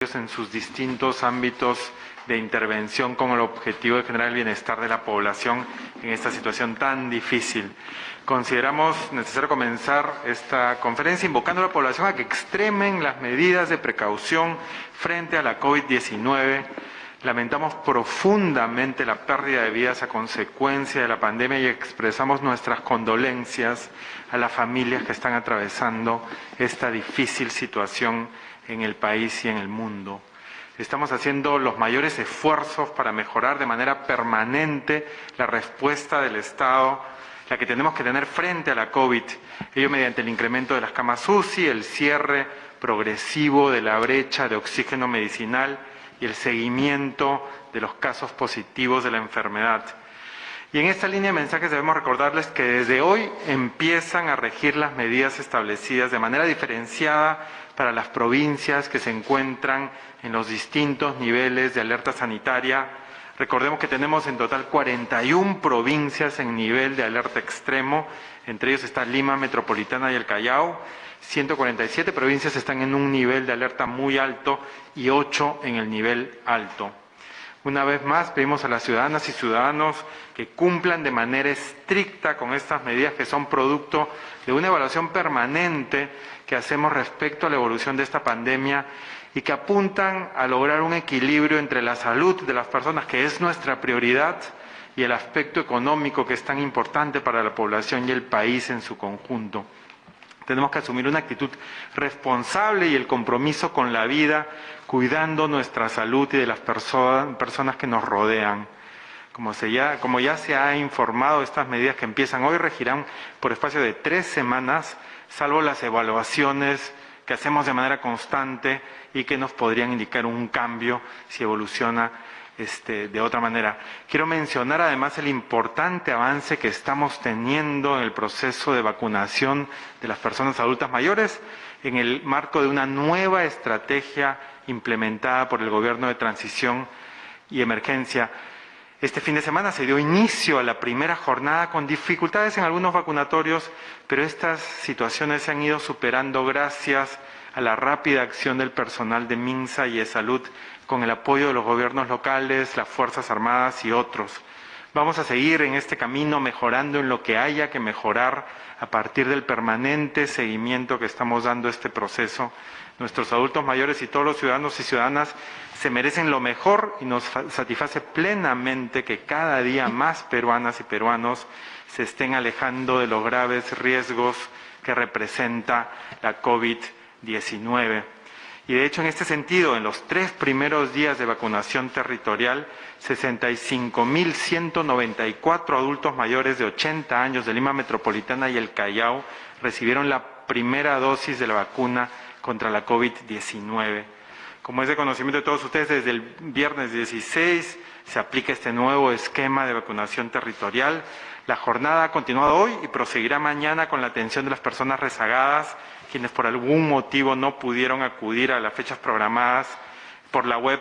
en sus distintos ámbitos de intervención con el objetivo de generar el bienestar de la población en esta situación tan difícil. Consideramos necesario comenzar esta conferencia invocando a la población a que extremen las medidas de precaución frente a la COVID-19. Lamentamos profundamente la pérdida de vidas a consecuencia de la pandemia y expresamos nuestras condolencias a las familias que están atravesando esta difícil situación en el país y en el mundo. Estamos haciendo los mayores esfuerzos para mejorar de manera permanente la respuesta del Estado, la que tenemos que tener frente a la COVID, ello mediante el incremento de las camas UCI, el cierre progresivo de la brecha de oxígeno medicinal y el seguimiento de los casos positivos de la enfermedad. Y en esta línea de mensajes debemos recordarles que desde hoy empiezan a regir las medidas establecidas de manera diferenciada para las provincias que se encuentran en los distintos niveles de alerta sanitaria. Recordemos que tenemos en total 41 provincias en nivel de alerta extremo, entre ellos está Lima Metropolitana y el Callao. 147 provincias están en un nivel de alerta muy alto y 8 en el nivel alto. Una vez más, pedimos a las ciudadanas y ciudadanos que cumplan de manera estricta con estas medidas que son producto de una evaluación permanente que hacemos respecto a la evolución de esta pandemia y que apuntan a lograr un equilibrio entre la salud de las personas, que es nuestra prioridad, y el aspecto económico, que es tan importante para la población y el país en su conjunto. Tenemos que asumir una actitud responsable y el compromiso con la vida, cuidando nuestra salud y de las personas que nos rodean. Como ya se ha informado, estas medidas que empiezan hoy regirán por espacio de 3 semanas, salvo las evaluaciones que hacemos de manera constante y que nos podrían indicar un cambio si evoluciona de otra manera. Quiero mencionar además el importante avance que estamos teniendo en el proceso de vacunación de las personas adultas mayores en el marco de una nueva estrategia implementada por el Gobierno de Transición y Emergencia. Este fin de semana se dio inicio a la primera jornada con dificultades en algunos vacunatorios, pero estas situaciones se han ido superando gracias a la rápida acción del personal de MINSA y de Salud, con el apoyo de los gobiernos locales, las Fuerzas Armadas y otros. Vamos a seguir en este camino mejorando en lo que haya que mejorar a partir del permanente seguimiento que estamos dando a este proceso. Nuestros adultos mayores y todos los ciudadanos y ciudadanas se merecen lo mejor y nos satisface plenamente que cada día más peruanas y peruanos se estén alejando de los graves riesgos que representa la COVID-19. Y de hecho, en este sentido, en los 3 primeros días de vacunación territorial, 65.194 adultos mayores de 80 años de Lima Metropolitana y el Callao recibieron la primera dosis de la vacuna contra la COVID-19. Como es de conocimiento de todos ustedes, desde el viernes 16 se aplica este nuevo esquema de vacunación territorial. La jornada ha continuado hoy y proseguirá mañana con la atención de las personas rezagadas, quienes por algún motivo no pudieron acudir a las fechas programadas por la web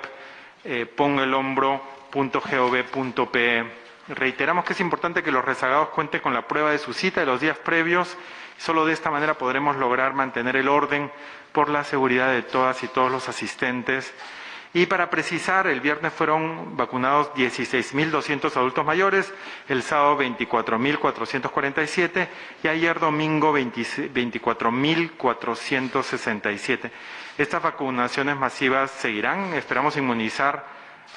pongelombro.gov.pe. Reiteramos que es importante que los rezagados cuenten con la prueba de su cita de los días previos. Solo de esta manera podremos lograr mantener el orden por la seguridad de todas y todos los asistentes. Y para precisar, el viernes fueron vacunados 16.200 adultos mayores, el sábado 24.447 y ayer domingo 24.467. Estas vacunaciones masivas seguirán. Esperamos inmunizar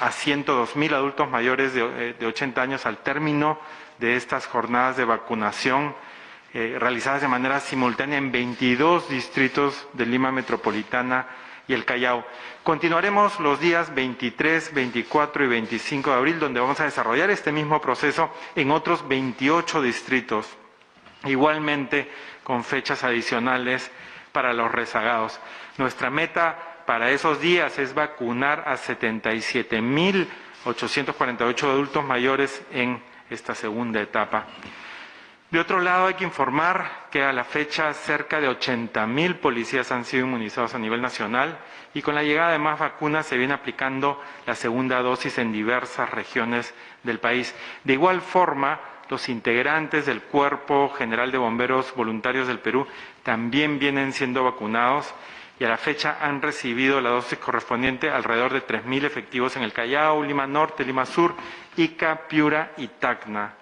a 102.000 adultos mayores de 80 años al término de estas jornadas de vacunación realizadas de manera simultánea en 22 distritos de Lima Metropolitana y el Callao. Continuaremos los días 23, 24 y 25 de abril, donde vamos a desarrollar este mismo proceso en otros 28 distritos, igualmente con fechas adicionales para los rezagados. Nuestra meta para esos días es vacunar a 77.848 adultos mayores en esta segunda etapa. De otro lado, hay que informar que a la fecha cerca de 80.000 policías han sido inmunizados a nivel nacional y con la llegada de más vacunas se viene aplicando la segunda dosis en diversas regiones del país. De igual forma, los integrantes del Cuerpo General de Bomberos Voluntarios del Perú también vienen siendo vacunados y a la fecha han recibido la dosis correspondiente alrededor de 3.000 efectivos en el Callao, Lima Norte, Lima Sur, Ica, Piura y Tacna.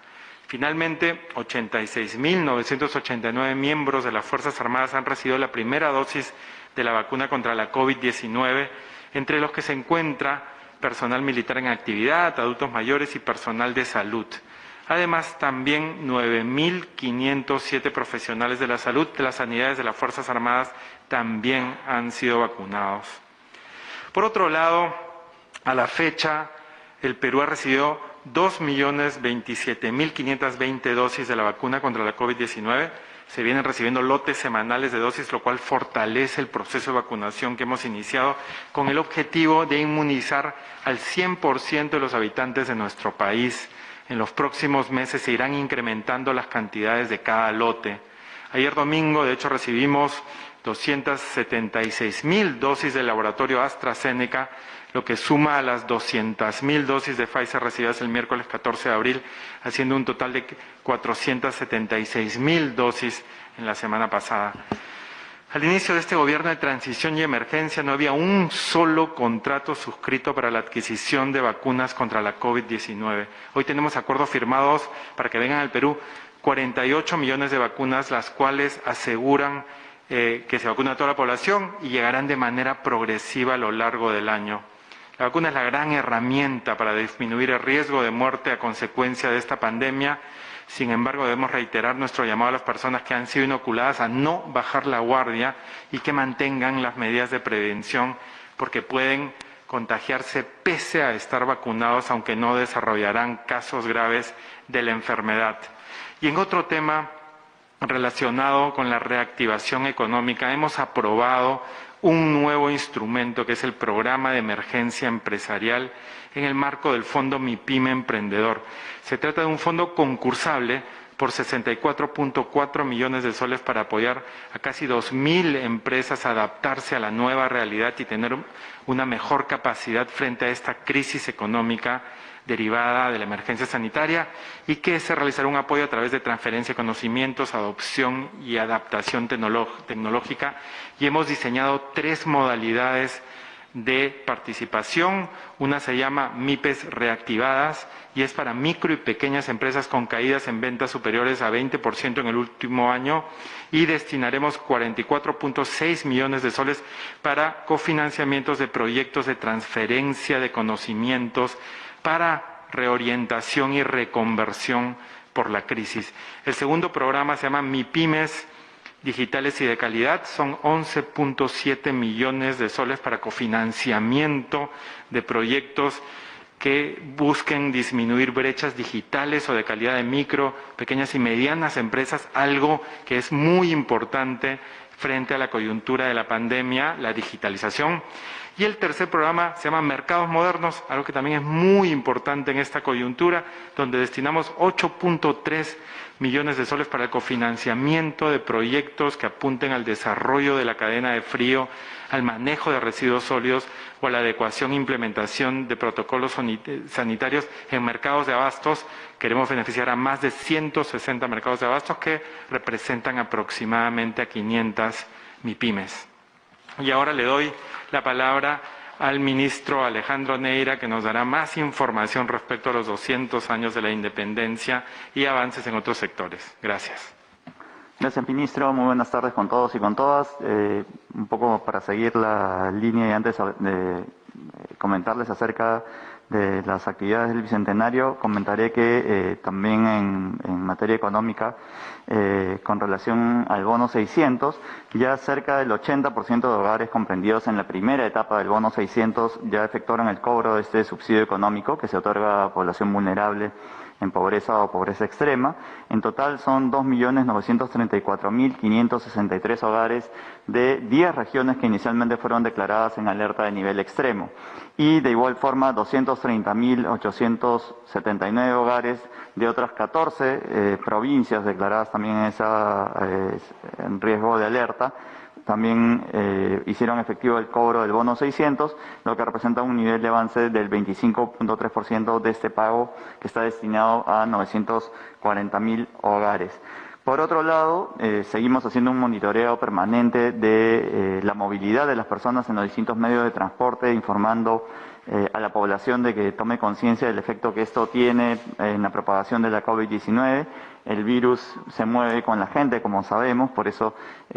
Finalmente, 86.989 miembros de las Fuerzas Armadas han recibido la primera dosis de la vacuna contra la COVID-19, entre los que se encuentra personal militar en actividad, adultos mayores y personal de salud. Además, también 9.507 profesionales de la salud de las sanidades de las Fuerzas Armadas también han sido vacunados. Por otro lado, a la fecha, el Perú ha recibido 2.027.520 dosis de la vacuna contra la COVID-19. Se vienen recibiendo lotes semanales de dosis, lo cual fortalece el proceso de vacunación que hemos iniciado con el objetivo de inmunizar al 100% de los habitantes de nuestro país. En los próximos meses se irán incrementando las cantidades de cada lote. Ayer domingo, de hecho, recibimos 276.000 dosis del laboratorio AstraZeneca, lo que suma a las 200.000 dosis de Pfizer recibidas el miércoles 14 de abril, haciendo un total de 476.000 dosis en la semana pasada. Al inicio de este gobierno de transición y emergencia no había un solo contrato suscrito para la adquisición de vacunas contra la COVID-19. Hoy tenemos acuerdos firmados para que vengan al Perú 48 millones de vacunas, las cuales aseguran que se vacuna a toda la población y llegarán de manera progresiva a lo largo del año. La vacuna es la gran herramienta para disminuir el riesgo de muerte a consecuencia de esta pandemia. Sin embargo, debemos reiterar nuestro llamado a las personas que han sido inoculadas a no bajar la guardia y que mantengan las medidas de prevención, porque pueden contagiarse pese a estar vacunados, aunque no desarrollarán casos graves de la enfermedad. Y en otro tema relacionado con la reactivación económica, hemos aprobado un nuevo instrumento que es el Programa de Emergencia Empresarial en el marco del Fondo MIPYME Emprendedor. Se trata de un fondo concursable por 64.4 millones de soles para apoyar a casi 2.000 empresas a adaptarse a la nueva realidad y tener una mejor capacidad frente a esta crisis económica derivada de la emergencia sanitaria, y que se realizará un apoyo a través de transferencia de conocimientos, adopción y adaptación tecnológica, y hemos diseñado 3 modalidades de participación. Una se llama MIPES Reactivadas y es para micro y pequeñas empresas con caídas en ventas superiores a 20% en el último año, y destinaremos 44.6 millones de soles para cofinanciamientos de proyectos de transferencia de conocimientos para reorientación y reconversión por la crisis. El segundo programa se llama MIPYMES Digitales y de Calidad. Son 11.7 millones de soles para cofinanciamiento de proyectos que busquen disminuir brechas digitales o de calidad de micro, pequeñas y medianas empresas, algo que es muy importante frente a la coyuntura de la pandemia, la digitalización. Y el tercer programa se llama Mercados Modernos, algo que también es muy importante en esta coyuntura, donde destinamos 8.3 millones de soles para el cofinanciamiento de proyectos que apunten al desarrollo de la cadena de frío, al manejo de residuos sólidos o a la adecuación e implementación de protocolos sanitarios en mercados de abastos. Queremos beneficiar a más de 160 mercados de abastos que representan aproximadamente a 500 MIPYMES. Y ahora le doy la palabra al ministro Alejandro Neira, que nos dará más información respecto a los 200 años de la independencia y avances en otros sectores. Gracias. Gracias, ministro. Muy buenas tardes con todos y con todas. Un poco para seguir la línea y antes de comentarles acerca de las actividades del Bicentenario, comentaré que también en materia económica, con relación al bono 600, ya cerca del 80% de hogares comprendidos en la primera etapa del bono 600 ya efectuaron el cobro de este subsidio económico que se otorga a población vulnerable en pobreza o pobreza extrema. En total son 2.934.563 hogares de 10 regiones que inicialmente fueron declaradas en alerta de nivel extremo. Y de igual forma 230.879 hogares de otras 14 provincias declaradas también en riesgo de alerta. También hicieron efectivo el cobro del bono 600, lo que representa un nivel de avance del 25.3% de este pago que está destinado a 940.000 hogares. Por otro lado, seguimos haciendo un monitoreo permanente de la movilidad de las personas en los distintos medios de transporte, informando a la población de que tome conciencia del efecto que esto tiene en la propagación de la COVID-19. El virus se mueve con la gente, como sabemos, por eso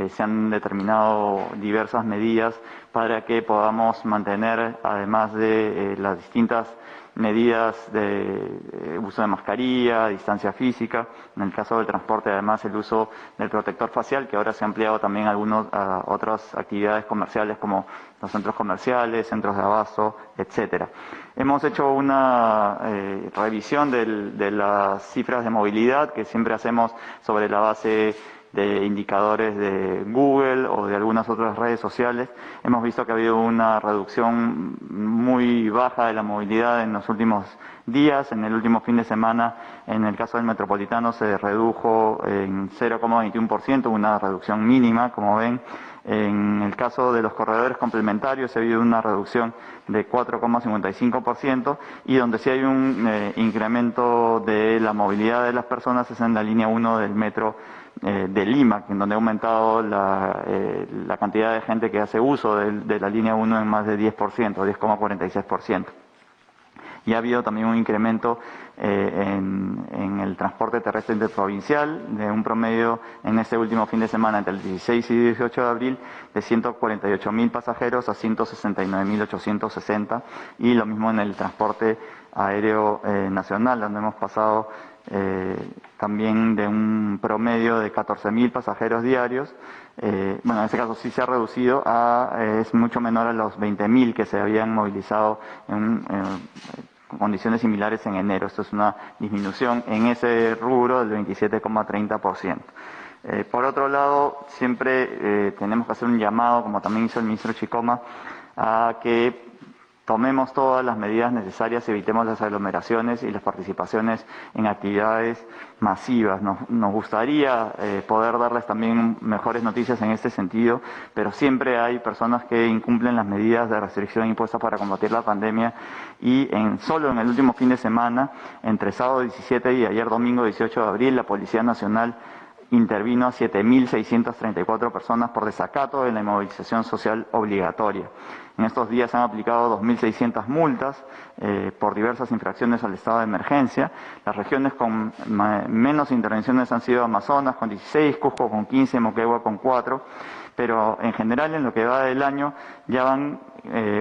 se han determinado diversas medidas para que podamos mantener, además de las distintas medidas de uso de mascarilla, distancia física, en el caso del transporte además el uso del protector facial, que ahora se ha ampliado también a otras actividades comerciales como los centros comerciales, centros de abasto, etcétera. Hemos hecho una revisión de las cifras de movilidad que siempre hacemos sobre la base de indicadores de Google o de algunas otras redes sociales. Hemos visto que ha habido una reducción muy baja de la movilidad en los últimos días. En el último fin de semana, en el caso del metropolitano, se redujo en 0,21%, una reducción mínima, como ven. En el caso de los corredores complementarios ha habido una reducción de 4,55% y donde sí hay un incremento de la movilidad de las personas es en la línea 1 del metro de Lima, en donde ha aumentado la cantidad de gente que hace uso de la línea 1 en más de 10%, 10,46%. Y ha habido también un incremento en el transporte terrestre interprovincial de un promedio en este último fin de semana entre el 16 y 18 de abril de 148.000 pasajeros a 169.860 y lo mismo en el transporte aéreo nacional, donde hemos pasado también de un promedio de 14.000 pasajeros diarios, bueno, en este caso sí se ha reducido es mucho menor a los 20.000 que se habían movilizado en condiciones similares en enero. Esto es una disminución en ese rubro del 27,30%. Por otro lado, siempre tenemos que hacer un llamado, como también hizo el ministro Chicoma, a que tomemos todas las medidas necesarias, evitemos las aglomeraciones y las participaciones en actividades masivas. Nos gustaría poder darles también mejores noticias en este sentido, pero siempre hay personas que incumplen las medidas de restricción impuestas para combatir la pandemia y solo en el último fin de semana, entre sábado 17 y ayer domingo 18 de abril, la Policía Nacional intervino a 7.634 personas por desacato de la inmovilización social obligatoria. En estos días se han aplicado 2.600 multas por diversas infracciones al estado de emergencia. Las regiones con menos intervenciones han sido Amazonas con 16, Cusco con 15, Moquegua con 4, pero en general en lo que va del año ya van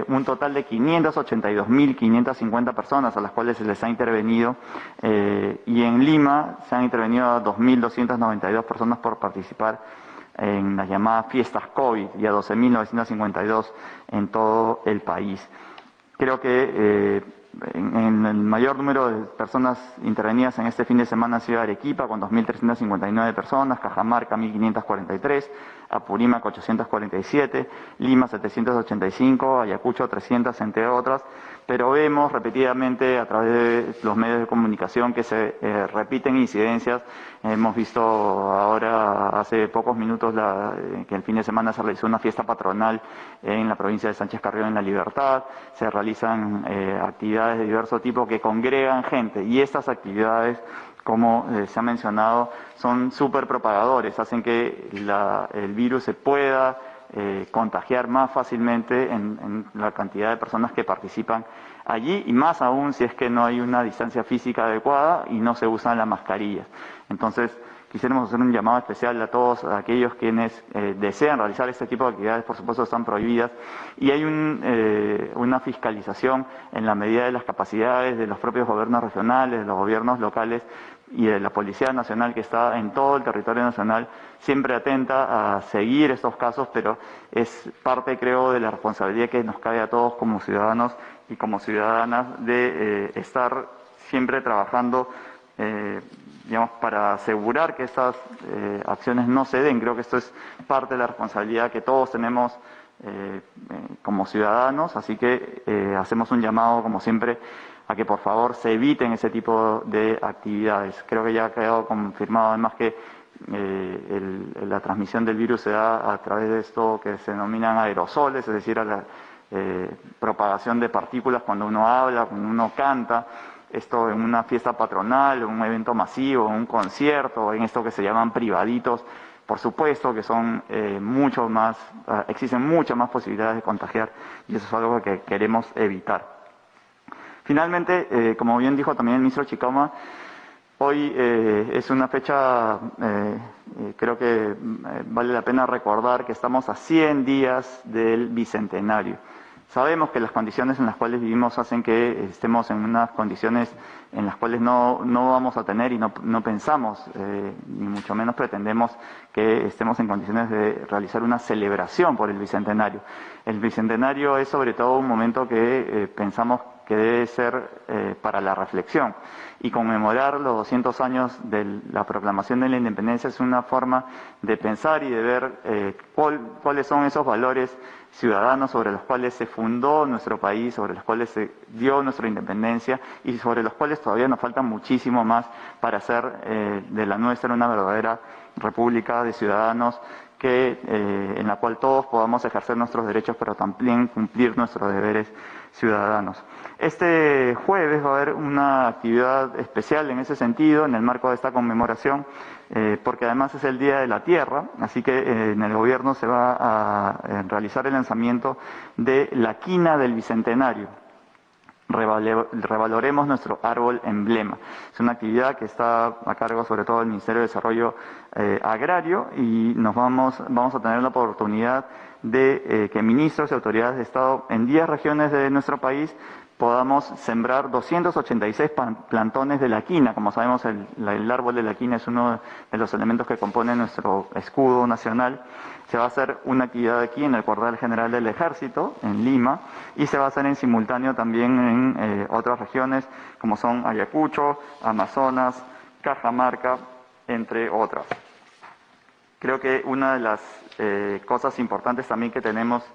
un total de 582.550 personas a las cuales se les ha intervenido y en Lima se han intervenido a 2.292 personas por participar en las llamadas fiestas COVID y a 12.952 en todo el país. Creo que en el mayor número de personas intervenidas en este fin de semana ha sido Arequipa con 2.359 personas, Cajamarca 1.543, Apurímac 847, Lima 785, Ayacucho 300, entre otras, pero vemos repetidamente a través de los medios de comunicación que se repiten incidencias. Hemos visto ahora, hace pocos minutos, que el fin de semana se realizó una fiesta patronal en la provincia de Sánchez Carrión en La Libertad, se realizan actividades de diverso tipo que congregan gente y estas actividades, como se ha mencionado, son súper propagadores, hacen que el virus se pueda contagiar más fácilmente en la cantidad de personas que participan allí y más aún si es que no hay una distancia física adecuada y no se usan las mascarillas. Entonces, quisiéramos hacer un llamado especial a todos aquellos quienes desean realizar este tipo de actividades, por supuesto están prohibidas, y hay una fiscalización en la medida de las capacidades de los propios gobiernos regionales, de los gobiernos locales y de la Policía Nacional que está en todo el territorio nacional, siempre atenta a seguir estos casos, pero es parte, creo, de la responsabilidad que nos cae a todos como ciudadanos y como ciudadanas de estar siempre trabajando digamos, para asegurar que estas acciones no se den. Creo que esto es parte de la responsabilidad que todos tenemos como ciudadanos, así que hacemos un llamado, como siempre, a que por favor se eviten ese tipo de actividades. Creo que ya ha quedado confirmado además que la transmisión del virus se da a través de esto que se denominan aerosoles, es decir, a la propagación de partículas cuando uno habla, cuando uno canta, esto en una fiesta patronal, un evento masivo, un concierto, en esto que se llaman privaditos, por supuesto que son mucho más, existen muchas más posibilidades de contagiar y eso es algo que queremos evitar. Finalmente, como bien dijo también el ministro Chicama, hoy es una fecha, creo que vale la pena recordar que estamos a 100 días del Bicentenario. Sabemos que las condiciones en las cuales vivimos hacen que estemos en unas condiciones en las cuales no vamos a tener y no pensamos, ni mucho menos pretendemos que estemos en condiciones de realizar una celebración por el Bicentenario. El Bicentenario es sobre todo un momento que pensamos que debe ser para la reflexión. Y conmemorar los 200 años de la proclamación de la independencia es una forma de pensar y de ver cuáles son esos valores ciudadanos sobre los cuales se fundó nuestro país, sobre los cuales se dio nuestra independencia y sobre los cuales todavía nos falta muchísimo más para hacer de la nuestra una verdadera república de ciudadanos en la cual todos podamos ejercer nuestros derechos, pero también cumplir nuestros deberes ciudadanos. Este jueves va a haber una actividad especial en ese sentido, en el marco de esta conmemoración, porque además es el Día de la Tierra, así que en el gobierno se va a realizar el lanzamiento de la quina del Bicentenario. Revaloremos nuestro árbol emblema. Es una actividad que está a cargo sobre todo del Ministerio de Desarrollo Agrario y vamos a tener la oportunidad de que ministros y autoridades de Estado en 10 regiones de nuestro país podamos sembrar 286 plantones de la quina. Como sabemos, el árbol de la quina es uno de los elementos que compone nuestro escudo nacional. Se va a hacer una actividad aquí en el Cuartel General del Ejército, en Lima, y se va a hacer en simultáneo también en otras regiones, como son Ayacucho, Amazonas, Cajamarca, entre otras. Creo que una de las cosas importantes también que tenemos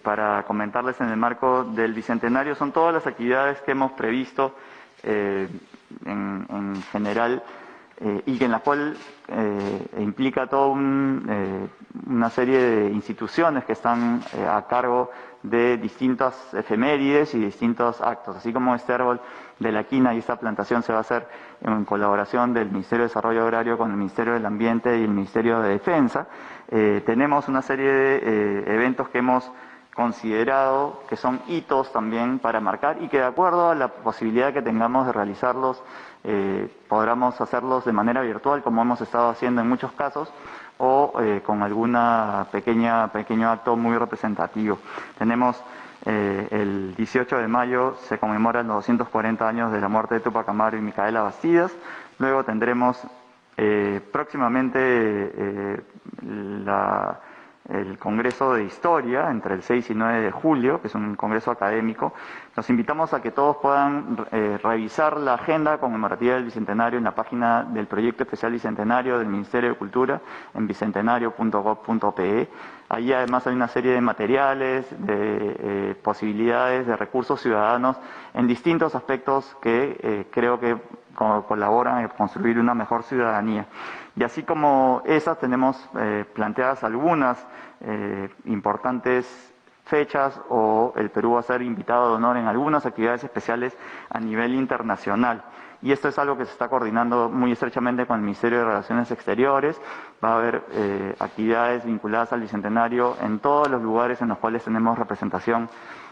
para comentarles en el marco del Bicentenario son todas las actividades que hemos previsto en general y en la cual implica toda una serie de instituciones que están a cargo de distintas efemérides y distintos actos, así como este árbol de la quina y esta plantación se va a hacer en colaboración del Ministerio de Desarrollo Agrario con el Ministerio del Ambiente y el Ministerio de Defensa. Tenemos una serie de eventos que hemos considerado que son hitos también para marcar y que de acuerdo a la posibilidad que tengamos de realizarlos, podamos hacerlos de manera virtual como hemos estado haciendo en muchos casos o con alguna pequeño acto muy representativo. Tenemos el 18 de mayo se conmemoran los 240 años de la muerte de Túpac Amaru y Micaela Bastidas. Luego tendremos próximamente el Congreso de Historia entre el 6 y 9 de julio, que es un congreso académico. Nos invitamos a que todos puedan revisar la agenda conmemorativa del Bicentenario en la página del Proyecto Especial Bicentenario del Ministerio de Cultura en bicentenario.gov.pe. Allí además hay una serie de materiales, de posibilidades, de recursos ciudadanos en distintos aspectos que creo que colaboran en construir una mejor ciudadanía. Y así como esas tenemos planteadas algunas importantes fechas o el Perú va a ser invitado de honor en algunas actividades especiales a nivel internacional. Y esto es algo que se está coordinando muy estrechamente con el Ministerio de Relaciones Exteriores. Va a haber actividades vinculadas al Bicentenario en todos los lugares en los cuales tenemos representación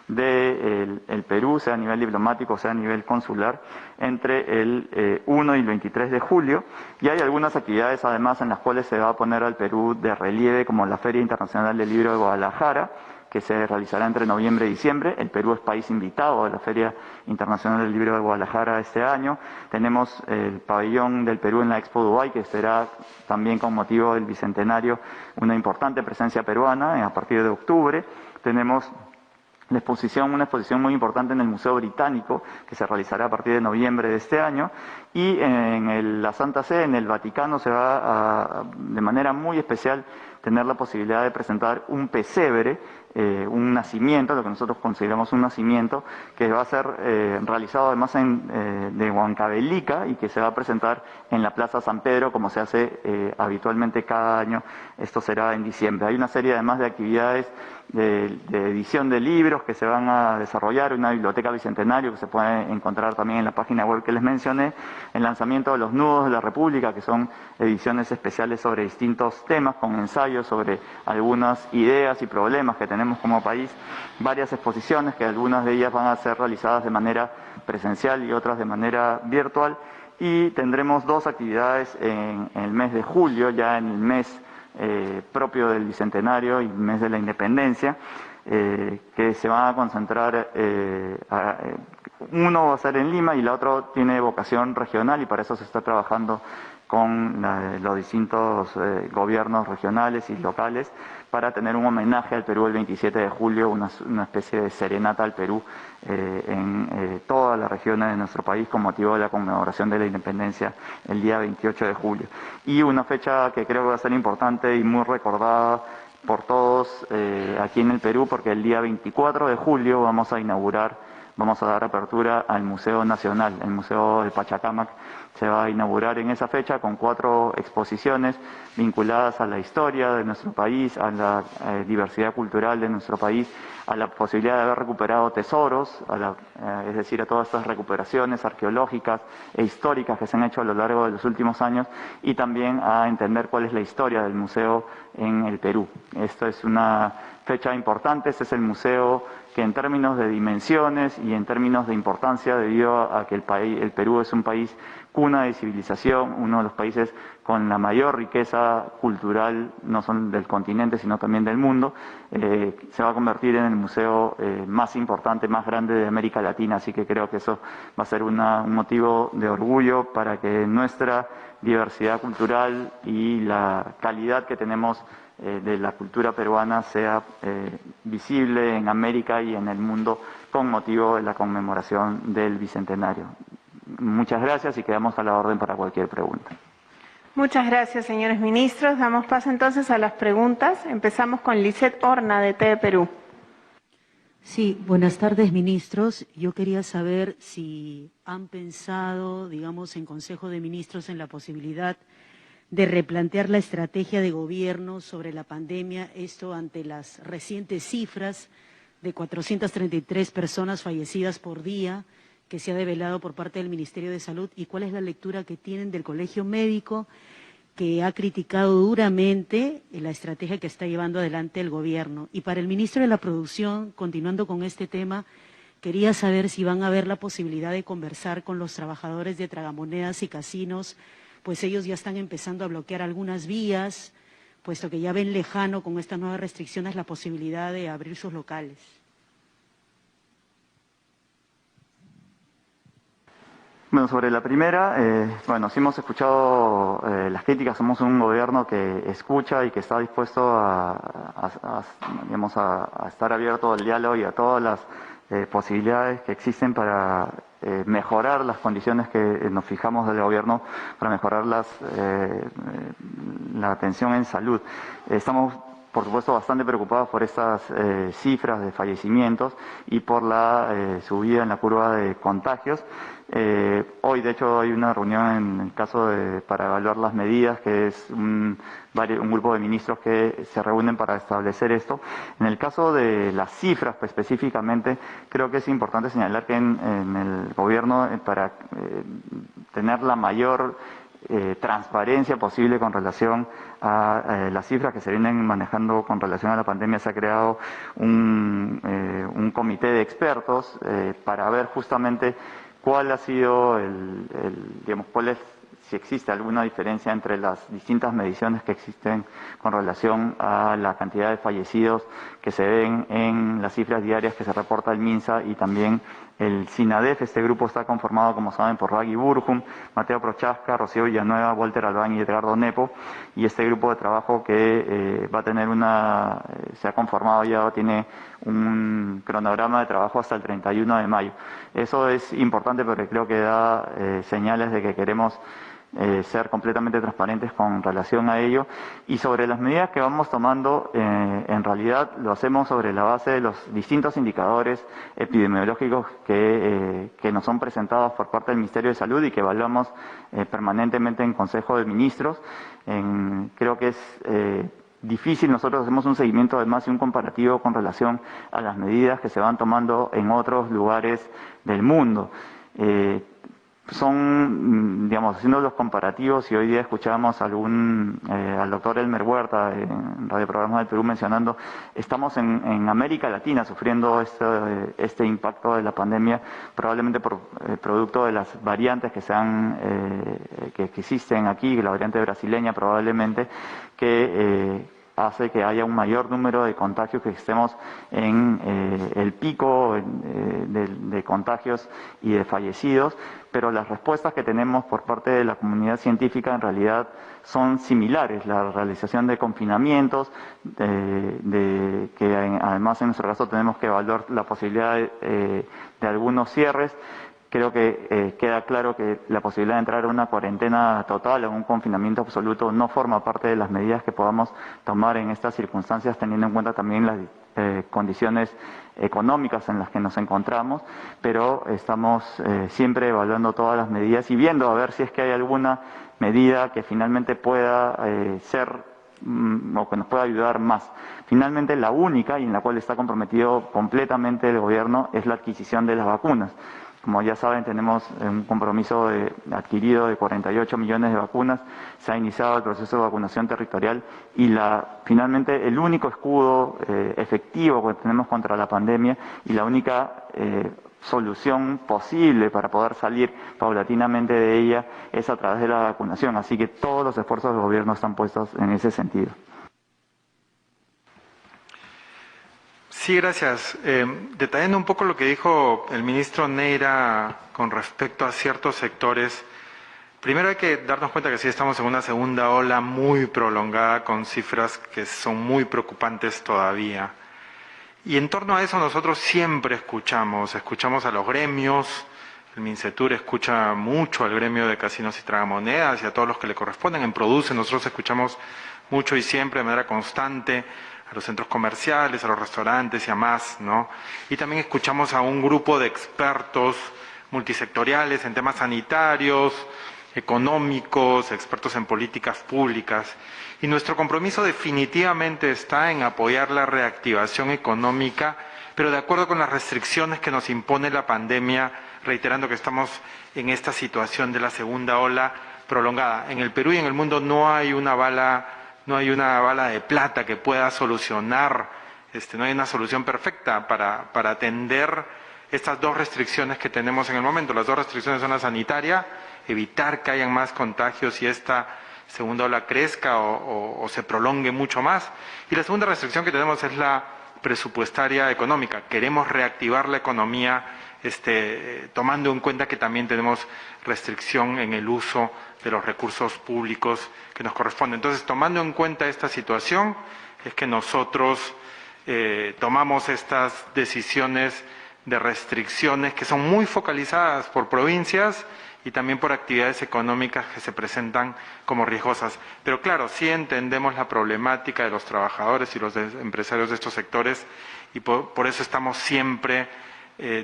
del Perú, sea a nivel diplomático, sea a nivel consular, entre el 1 y el 23 de julio. Y hay algunas actividades además en las cuales se va a poner al Perú de relieve, como la Feria Internacional del Libro de Guadalajara, que se realizará entre noviembre y diciembre. El Perú es país invitado a la Feria Internacional del Libro de Guadalajara este año. Tenemos el pabellón del Perú en la Expo Dubái, que será también con motivo del Bicentenario una importante presencia peruana a partir de octubre. Tenemos una exposición muy importante en el Museo Británico, que se realizará a partir de noviembre de este año, y en la Santa Sede, en el Vaticano, se va de manera muy especial tener la posibilidad de presentar un pesebre un nacimiento, lo que nosotros consideramos un nacimiento, que va a ser realizado además de Huancavelica y que se va a presentar en la Plaza San Pedro como se hace habitualmente cada año. Esto será en diciembre. Hay una serie además de actividades de edición de libros que se van a desarrollar, una biblioteca bicentenario que se puede encontrar también en la página web que les mencioné, el lanzamiento de los Nudos de la República, que son ediciones especiales sobre distintos temas, con ensayos sobre algunas ideas y problemas que tenemos como país, varias exposiciones que algunas de ellas van a ser realizadas de manera presencial y otras de manera virtual, y tendremos dos actividades en el mes de julio, ya en el mes propio del Bicentenario y mes de la Independencia, que se van a concentrar, uno va a ser en Lima y la otra tiene vocación regional, y para eso se está trabajando con los distintos gobiernos regionales y locales para tener un homenaje al Perú el 27 de julio, una especie de serenata al Perú en todas las regiones de nuestro país con motivo de la conmemoración de la independencia el día 28 de julio. Y una fecha que creo que va a ser importante y muy recordada por todos aquí en el Perú, porque el día 24 de julio vamos a dar apertura al Museo Nacional, el Museo de Pachacámac. Se va a inaugurar en esa fecha con 4 exposiciones vinculadas a la historia de nuestro país, a la diversidad cultural de nuestro país, a la posibilidad de haber recuperado tesoros, es decir, a todas estas recuperaciones arqueológicas e históricas que se han hecho a lo largo de los últimos años, y también a entender cuál es la historia del museo en el Perú. Esto es una fecha importante. Este es el museo que en términos de dimensiones y en términos de importancia, debido a que el Perú es un país cuna de civilización, uno de los países con la mayor riqueza cultural, no solo del continente, sino también del mundo, se va a convertir en el museo más importante, más grande de América Latina, así que creo que eso va a ser un motivo de orgullo para que nuestra diversidad cultural y la calidad que tenemos de la cultura peruana sea visible en América y en el mundo con motivo de la conmemoración del Bicentenario. Muchas gracias y quedamos a la orden para cualquier pregunta. Muchas gracias, señores ministros. Damos paso entonces a las preguntas. Empezamos con Lisette Horna, de TV Perú. Sí, buenas tardes, ministros. Yo quería saber si han pensado, digamos, en Consejo de Ministros en la posibilidad de replantear la estrategia de gobierno sobre la pandemia, esto ante las recientes cifras de 433 personas fallecidas por día que se ha develado por parte del Ministerio de Salud, y cuál es la lectura que tienen del Colegio Médico, que ha criticado duramente la estrategia que está llevando adelante el gobierno. Y para el ministro de la Producción, continuando con este tema, quería saber si van a haber la posibilidad de conversar con los trabajadores de tragamonedas y casinos, pues ellos ya están empezando a bloquear algunas vías, puesto que ya ven lejano con estas nuevas restricciones la posibilidad de abrir sus locales. Bueno, sobre la primera, sí hemos escuchado las críticas. Somos un gobierno que escucha y que está dispuesto a estar abierto al diálogo y a todas las posibilidades que existen para mejorar las condiciones que nos fijamos del gobierno, para mejorar la atención en salud. Estamos, por supuesto, bastante preocupados por estas cifras de fallecimientos y por la subida en la curva de contagios. Hoy, de hecho, hay una reunión en el caso para evaluar las medidas, que es un grupo de ministros que se reúnen para establecer esto. En el caso de las cifras, pues, específicamente, creo que es importante señalar que en el gobierno, para tener la mayor transparencia posible con relación a las cifras que se vienen manejando con relación a la pandemia, se ha creado un comité de expertos para ver justamente cuál ha sido si existe alguna diferencia entre las distintas mediciones que existen con relación a la cantidad de fallecidos que se ven en las cifras diarias que se reporta el MINSA y también el SINADEF. Este grupo está conformado, como saben, por Ragui Burjum, Mateo Prochaska, Rocío Villanueva, Walter Albán y Edgardo Nepo, y este grupo de trabajo que va a tener se ha conformado ya, tiene un cronograma de trabajo hasta el 31 de mayo. Eso es importante porque creo que da señales de que queremos ser completamente transparentes con relación a ello. Y sobre las medidas que vamos tomando, en realidad lo hacemos sobre la base de los distintos indicadores epidemiológicos que nos son presentados por parte del Ministerio de Salud y que evaluamos permanentemente en Consejo de Ministros. Creo que es difícil, nosotros hacemos un seguimiento además y un comparativo con relación a las medidas que se van tomando en otros lugares del mundo. Digamos, haciendo los comparativos, y hoy día escuchábamos al doctor Elmer Huerta en Radio Programas del Perú mencionando, estamos en América Latina sufriendo este impacto de la pandemia, probablemente por producto de las variantes que existen aquí, la variante brasileña probablemente, que hace que haya un mayor número de contagios, que estemos en el pico de contagios y de fallecidos, pero las respuestas que tenemos por parte de la comunidad científica en realidad son similares. La realización de confinamientos, que además en nuestro caso tenemos que evaluar la posibilidad de algunos cierres. Creo que queda claro que la posibilidad de entrar a una cuarentena total o un confinamiento absoluto no forma parte de las medidas que podamos tomar en estas circunstancias, teniendo en cuenta también las condiciones económicas en las que nos encontramos, pero estamos siempre evaluando todas las medidas y viendo a ver si es que hay alguna medida que finalmente pueda ser o que nos pueda ayudar más. Finalmente, la única y en la cual está comprometido completamente el gobierno es la adquisición de las vacunas. Como ya saben, tenemos un compromiso adquirido de 48 millones de vacunas, se ha iniciado el proceso de vacunación territorial y finalmente el único escudo efectivo que tenemos contra la pandemia y la única solución posible para poder salir paulatinamente de ella es a través de la vacunación. Así que todos los esfuerzos del gobierno están puestos en ese sentido. Sí, gracias. Detallando un poco lo que dijo el ministro Neira con respecto a ciertos sectores, primero hay que darnos cuenta que sí estamos en una segunda ola muy prolongada con cifras que son muy preocupantes todavía. Y en torno a eso nosotros siempre escuchamos a los gremios, el Mincetur escucha mucho al gremio de casinos y tragamonedas y a todos los que le corresponden, en Produce nosotros escuchamos mucho y siempre de manera constante a los centros comerciales, a los restaurantes y a más, ¿no? Y también escuchamos a un grupo de expertos multisectoriales en temas sanitarios, económicos, expertos en políticas públicas. Y nuestro compromiso definitivamente está en apoyar la reactivación económica, pero de acuerdo con las restricciones que nos impone la pandemia, reiterando que estamos en esta situación de la segunda ola prolongada. En el Perú y en el mundo no hay una bala de plata que pueda solucionar, no hay una solución perfecta para atender estas dos restricciones que tenemos en el momento. Las dos restricciones son la sanitaria, evitar que hayan más contagios y esta segunda ola crezca o se prolongue mucho más. Y la segunda restricción que tenemos es la presupuestaria económica. Queremos reactivar la economía tomando en cuenta que también tenemos restricción en el uso de los recursos públicos que nos corresponden. Entonces, tomando en cuenta esta situación, es que nosotros tomamos estas decisiones de restricciones que son muy focalizadas por provincias y también por actividades económicas que se presentan como riesgosas. Pero claro, sí entendemos la problemática de los trabajadores y los empresarios de estos sectores y por eso estamos siempre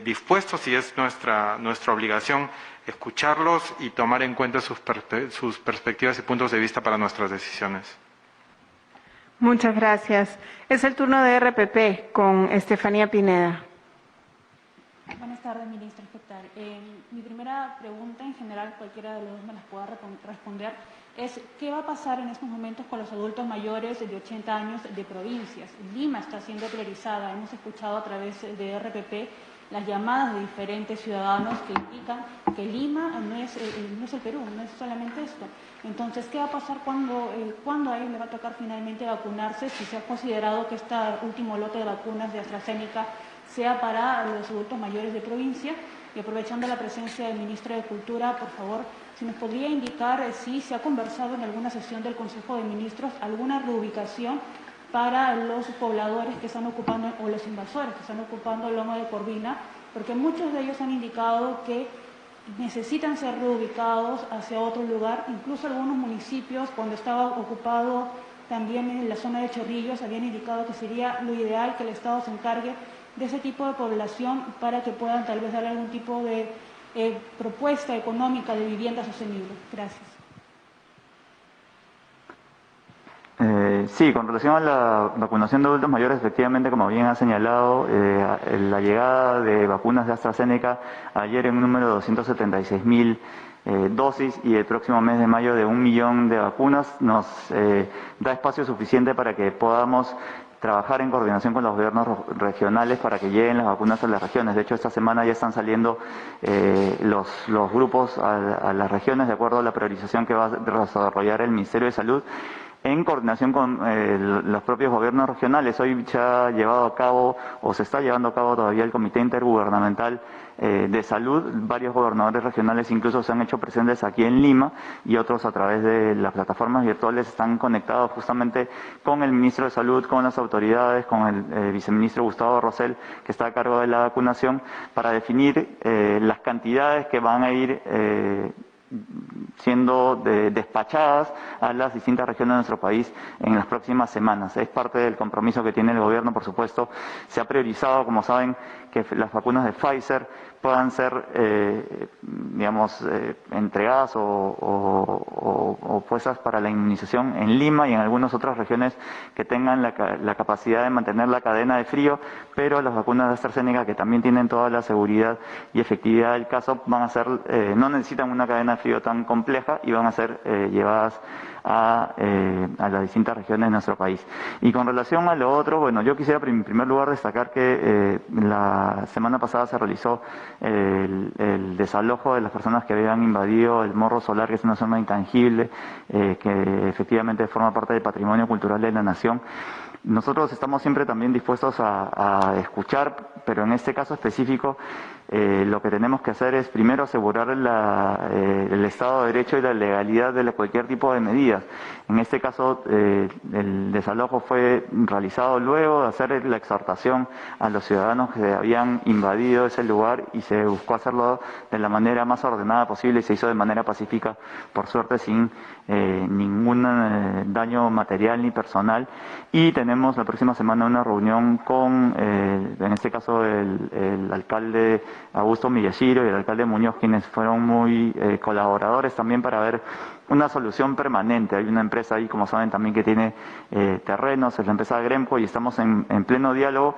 dispuestos, y es nuestra obligación, escucharlos y tomar en cuenta sus perspectivas y puntos de vista para nuestras decisiones. Muchas gracias. Es el turno de RPP con Estefanía Pineda. Buenas tardes, ministra. ¿Qué tal? Mi primera pregunta, en general, cualquiera de los dos me las pueda responder, es ¿qué va a pasar en estos momentos con los adultos mayores de 80 años de provincias? Lima está siendo priorizada. Hemos escuchado a través de RPP las llamadas de diferentes ciudadanos que indican que Lima no es el Perú, no es solamente esto. Entonces, ¿qué va a pasar cuando a ellos les va a tocar finalmente vacunarse? Si se ha considerado que este último lote de vacunas de AstraZeneca sea para los adultos mayores de provincia. Y aprovechando la presencia del ministro de Cultura, por favor, si nos podría indicar si se ha conversado en alguna sesión del Consejo de Ministros alguna reubicación para los pobladores que están ocupando, o los invasores que están ocupando Loma de Corvina, porque muchos de ellos han indicado que necesitan ser reubicados hacia otro lugar. Incluso algunos municipios, cuando estaba ocupado también en la zona de Chorrillos, habían indicado que sería lo ideal que el Estado se encargue de ese tipo de población para que puedan tal vez dar algún tipo de propuesta económica de vivienda sostenible. Gracias. Sí, con relación a la vacunación de adultos mayores, efectivamente, como bien ha señalado, la llegada de vacunas de AstraZeneca ayer en un número de 276.000 dosis y el próximo mes de mayo de 1 millón de vacunas nos da espacio suficiente para que podamos trabajar en coordinación con los gobiernos regionales para que lleguen las vacunas a las regiones. De hecho, esta semana ya están saliendo los grupos a las regiones de acuerdo a la priorización que va a desarrollar el Ministerio de Salud en coordinación con los propios gobiernos regionales. Hoy se ha llevado a cabo, o se está llevando a cabo todavía, el Comité Intergubernamental de Salud. Varios gobernadores regionales incluso se han hecho presentes aquí en Lima y otros a través de las plataformas virtuales están conectados justamente con el Ministro de Salud, con las autoridades, con el Viceministro Gustavo Rosell, que está a cargo de la vacunación, para definir las cantidades que van a ir siendo despachadas a las distintas regiones de nuestro país en las próximas semanas. Es parte del compromiso que tiene el gobierno, por supuesto. Se ha priorizado, como saben, que las vacunas de Pfizer puedan ser, entregadas o puestas para la inmunización en Lima y en algunas otras regiones que tengan la capacidad de mantener la cadena de frío, pero las vacunas de AstraZeneca, que también tienen toda la seguridad y efectividad del caso, van a ser, no necesitan una cadena de frío tan compleja y van a ser llevadas a las distintas regiones de nuestro país. Y con relación a lo otro, bueno, yo quisiera en primer lugar destacar que la semana pasada se realizó el desalojo de las personas que habían invadido el Morro Solar, que es una zona intangible, que efectivamente forma parte del patrimonio cultural de la nación. Nosotros estamos siempre también dispuestos a escuchar, pero en este caso específico lo que tenemos que hacer es primero asegurar el Estado de Derecho y la legalidad de cualquier tipo de medidas. En este caso el desalojo fue realizado luego de hacer la exhortación a los ciudadanos que habían invadido ese lugar y se buscó hacerlo de la manera más ordenada posible y se hizo de manera pacífica, por suerte sin ningún daño material ni personal. Y tenemos la próxima semana una reunión con, en este caso, el alcalde Augusto Millesiro y el alcalde Muñoz, quienes fueron muy colaboradores también para ver una solución permanente. Hay una empresa ahí, como saben, también que tiene terrenos, es la empresa Gremco, y estamos en pleno diálogo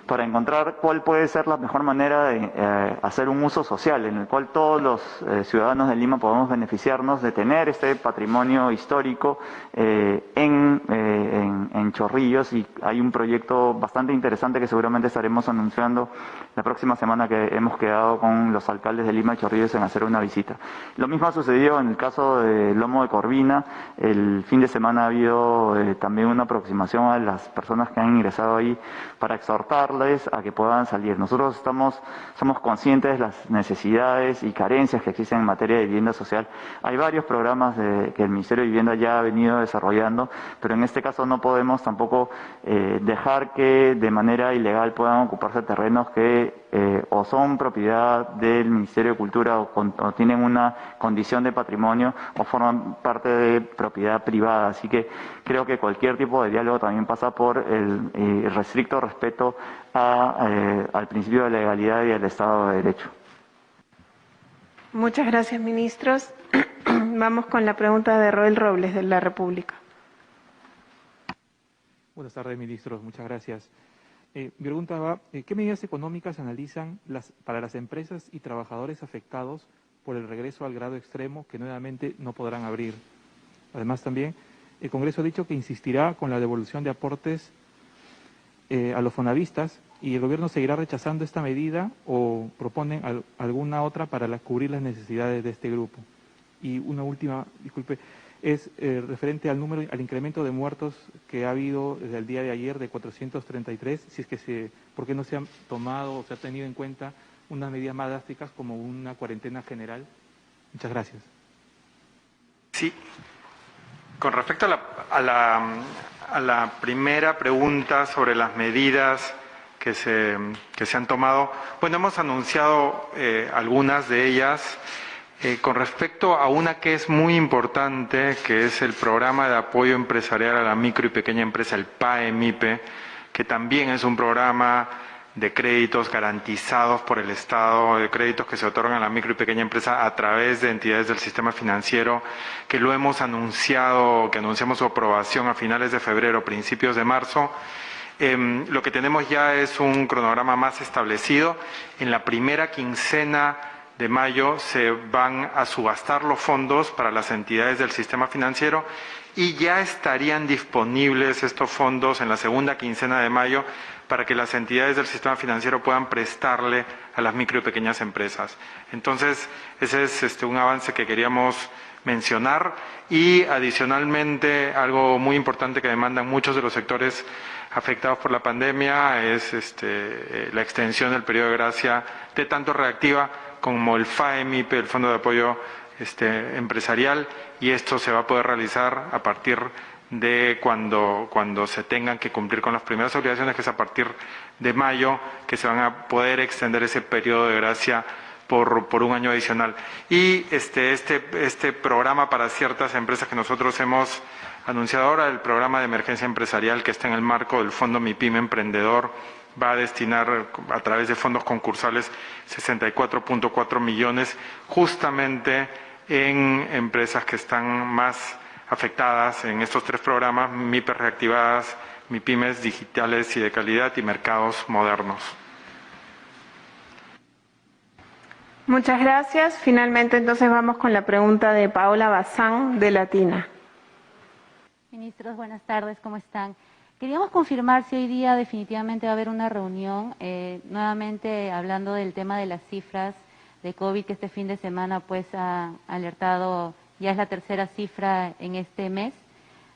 para encontrar cuál puede ser la mejor manera de hacer un uso social en el cual todos los ciudadanos de Lima podamos beneficiarnos de tener este patrimonio histórico en Chorrillos. Y hay un proyecto bastante interesante que seguramente estaremos anunciando la próxima semana, que hemos quedado con los alcaldes de Lima y Chorrillos en hacer una visita. Lo mismo ha sucedido en el caso de Lomo de Corvina. El fin de semana ha habido también una aproximación a las personas que han ingresado ahí para exhortarles a que puedan salir. Nosotros somos conscientes de las necesidades y carencias que existen en materia de vivienda social. Hay varios programas que el Ministerio de Vivienda ya ha venido desarrollando, pero en este caso no podemos tampoco dejar que de manera ilegal puedan ocuparse terrenos que o son propiedad del Ministerio de Cultura o tienen una condición de patrimonio o forman parte de propiedad privada. Así que creo que cualquier tipo de diálogo también pasa por el restricto respeto al principio de legalidad y al Estado de Derecho. Muchas gracias, ministros. Vamos con la pregunta de Roel Robles, de la República. Buenas tardes, ministros. Muchas gracias. Mi pregunta va, ¿qué medidas económicas analizan para las empresas y trabajadores afectados por el regreso al grado extremo que nuevamente no podrán abrir? Además, también, el Congreso ha dicho que insistirá con la devolución de aportes a los fonavistas, y el gobierno seguirá rechazando esta medida o proponen alguna otra para cubrir las necesidades de este grupo. Y una última, disculpe, es referente al incremento de muertos que ha habido desde el día de ayer de 433, si es que ¿por qué no se han tomado o se ha tenido en cuenta unas medidas más drásticas como una cuarentena general? Muchas gracias. Sí. Con respecto a la primera pregunta sobre las medidas que se han tomado. Bueno, hemos anunciado algunas de ellas. Con respecto a una que es muy importante, que es el programa de apoyo empresarial a la micro y pequeña empresa, el PAE-MIPE, que también es un programa de créditos garantizados por el Estado, de créditos que se otorgan a la micro y pequeña empresa a través de entidades del sistema financiero, que lo hemos anunciado, que anunciamos su aprobación a finales de febrero, principios de marzo. Lo que tenemos ya es un cronograma más establecido. En la primera quincena de mayo se van a subastar los fondos para las entidades del sistema financiero y ya estarían disponibles estos fondos en la segunda quincena de mayo para que las entidades del sistema financiero puedan prestarle a las micro y pequeñas empresas. Entonces, ese es un avance que queríamos mencionar y adicionalmente algo muy importante que demandan muchos de los sectores afectados por la pandemia es la extensión del periodo de gracia de tanto reactiva como el FAE-MIPE, el Fondo de Apoyo Empresarial, y esto se va a poder realizar a partir de cuando se tengan que cumplir con las primeras obligaciones, que es a partir de mayo, que se van a poder extender ese periodo de gracia por un año adicional. Y este programa para ciertas empresas que nosotros hemos anunciado ahora, el programa de emergencia empresarial que está en el marco del Fondo MIPYME Emprendedor, va a destinar a través de fondos concursales 64.4 millones justamente en empresas que están más afectadas en estos tres programas: MIPYMES reactivadas, MIPYMES digitales y de calidad y mercados modernos. Muchas gracias. Finalmente, entonces vamos con la pregunta de Paola Bazán, de Latina. Ministros, buenas tardes, ¿cómo están? Queríamos confirmar si hoy día definitivamente va a haber una reunión, nuevamente hablando del tema de las cifras de COVID, que este fin de semana pues ha alertado, ya es la tercera cifra en este mes,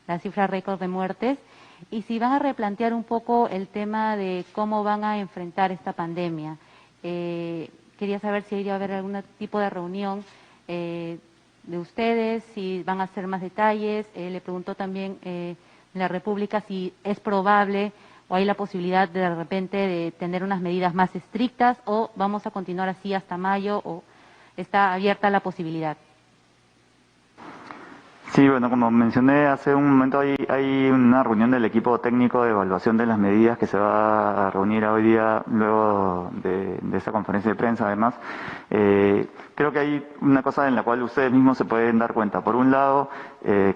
la cifra récord de muertes, y si van a replantear un poco el tema de cómo van a enfrentar esta pandemia. Quería saber si iría a haber algún tipo de reunión de ustedes, si van a hacer más detalles. Le preguntó también la República si es probable o hay la posibilidad de repente de tener unas medidas más estrictas o vamos a continuar así hasta mayo o está abierta la posibilidad. Sí, bueno, como mencioné hace un momento, hay una reunión del equipo técnico de evaluación de las medidas que se va a reunir hoy día luego de esta conferencia de prensa. Además, creo que hay una cosa en la cual ustedes mismos se pueden dar cuenta. Por un lado,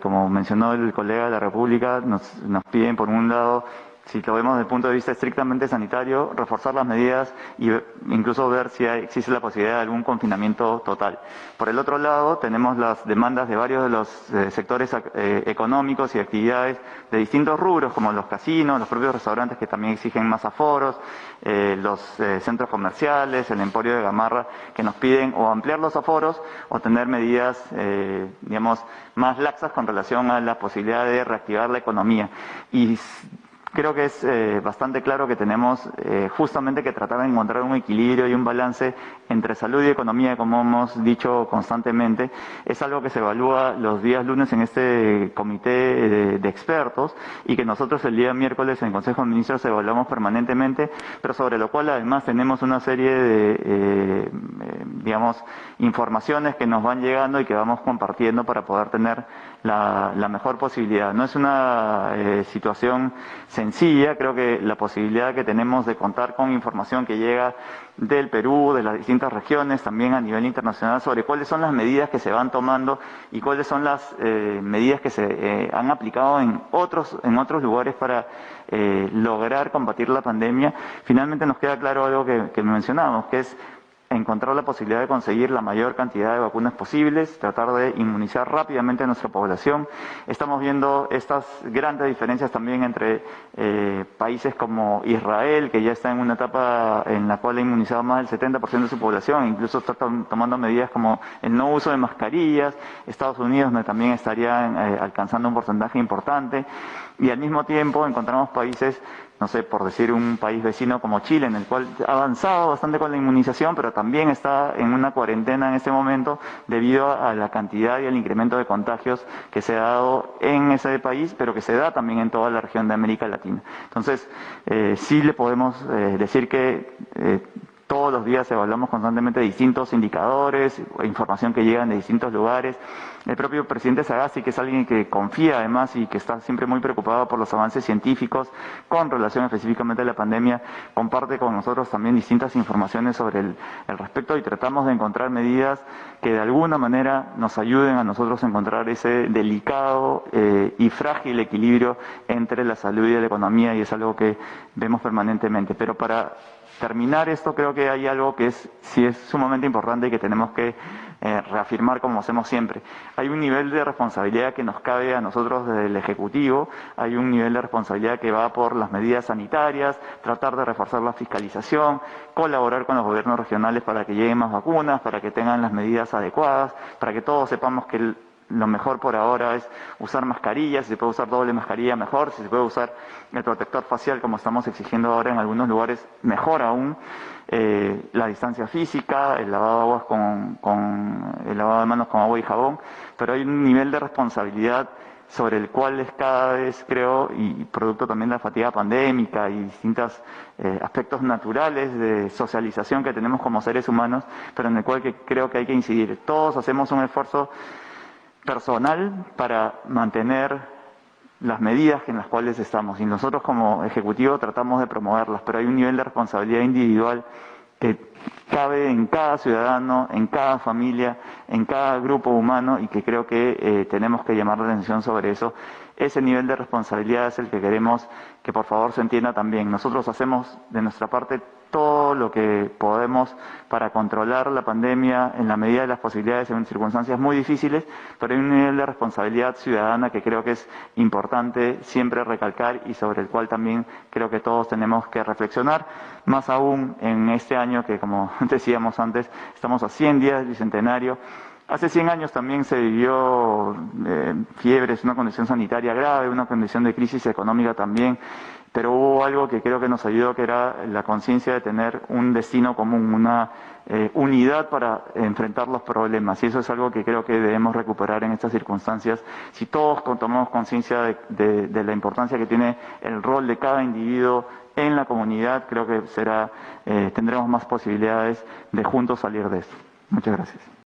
como mencionó el colega de la República, nos piden por un lado, si lo vemos desde el punto de vista estrictamente sanitario, reforzar las medidas e incluso ver si existe la posibilidad de algún confinamiento total. Por el otro lado, tenemos las demandas de varios de los sectores económicos y actividades de distintos rubros, como los casinos, los propios restaurantes que también exigen más aforos, los centros comerciales, el Emporio de Gamarra, que nos piden o ampliar los aforos o tener medidas, digamos, más laxas con relación a la posibilidad de reactivar la economía. Y creo que es bastante claro que tenemos justamente que tratar de encontrar un equilibrio y un balance entre salud y economía, como hemos dicho constantemente. Es algo que se evalúa los días lunes en este comité de expertos y que nosotros el día miércoles en el Consejo de Ministros evaluamos permanentemente, pero sobre lo cual además tenemos una serie de, digamos, informaciones que nos van llegando y que vamos compartiendo para poder tener la mejor posibilidad. No es una situación sencilla. Creo que la posibilidad que tenemos de contar con información que llega del Perú, de las distintas regiones, también a nivel internacional, sobre cuáles son las medidas que se van tomando y cuáles son las medidas que se han aplicado en otros lugares para lograr combatir la pandemia. Finalmente nos queda claro algo que mencionábamos, que es encontrar la posibilidad de conseguir la mayor cantidad de vacunas posibles, tratar de inmunizar rápidamente a nuestra población. Estamos viendo estas grandes diferencias también entre países como Israel, que ya está en una etapa en la cual ha inmunizado más del 70% de su población, incluso está tomando medidas como el no uso de mascarillas. Estados Unidos, donde también estarían alcanzando un porcentaje importante, y al mismo tiempo encontramos países no sé, por decir un país vecino como Chile, en el cual ha avanzado bastante con la inmunización, pero también está en una cuarentena en este momento debido a la cantidad y el incremento de contagios que se ha dado en ese país, pero que se da también en toda la región de América Latina. Entonces, sí le podemos decir que todos los días evaluamos constantemente distintos indicadores, información que llegan de distintos lugares. El propio presidente Sagasti, que es alguien que confía además y que está siempre muy preocupado por los avances científicos con relación específicamente a la pandemia, comparte con nosotros también distintas informaciones sobre el respecto y tratamos de encontrar medidas que de alguna manera nos ayuden a nosotros a encontrar ese delicado y frágil equilibrio entre la salud y la economía, y es algo que vemos permanentemente. Pero para terminar esto, creo que hay algo que sí es sumamente importante y que tenemos que reafirmar como hacemos siempre. Hay un nivel de responsabilidad que nos cabe a nosotros desde el Ejecutivo, hay un nivel de responsabilidad que va por las medidas sanitarias, tratar de reforzar la fiscalización, colaborar con los gobiernos regionales para que lleguen más vacunas, para que tengan las medidas adecuadas, para que todos sepamos que lo mejor por ahora es usar mascarillas, si se puede usar doble mascarilla mejor, si se puede usar el protector facial como estamos exigiendo ahora en algunos lugares, mejor aún, la distancia física, el lavado el lavado de manos con agua y jabón, pero hay un nivel de responsabilidad sobre el cual es cada vez, creo, y producto también de la fatiga pandémica y distintos aspectos naturales de socialización que tenemos como seres humanos, pero en el cual creo que hay que incidir. Todos hacemos un esfuerzo personal para mantener las medidas en las cuales estamos, y nosotros como Ejecutivo tratamos de promoverlas, pero hay un nivel de responsabilidad individual que cabe en cada ciudadano, en cada familia, en cada grupo humano, y que creo que tenemos que llamar la atención sobre eso. Ese nivel de responsabilidad es el que queremos que por favor se entienda también. Nosotros hacemos de nuestra parte todo lo que podemos para controlar la pandemia en la medida de las posibilidades en circunstancias muy difíciles, pero hay un nivel de responsabilidad ciudadana que creo que es importante siempre recalcar y sobre el cual también creo que todos tenemos que reflexionar, más aún en este año que, como decíamos antes, estamos a 100 días del Bicentenario. Hace 100 años también se vivió fiebres, una condición sanitaria grave, una condición de crisis económica también, pero hubo algo que creo que nos ayudó, que era la conciencia de tener un destino común, una unidad para enfrentar los problemas, y eso es algo que creo que debemos recuperar en estas circunstancias. Si todos tomamos conciencia de la importancia que tiene el rol de cada individuo en la comunidad, creo que tendremos más posibilidades de juntos salir de esto. Muchas gracias.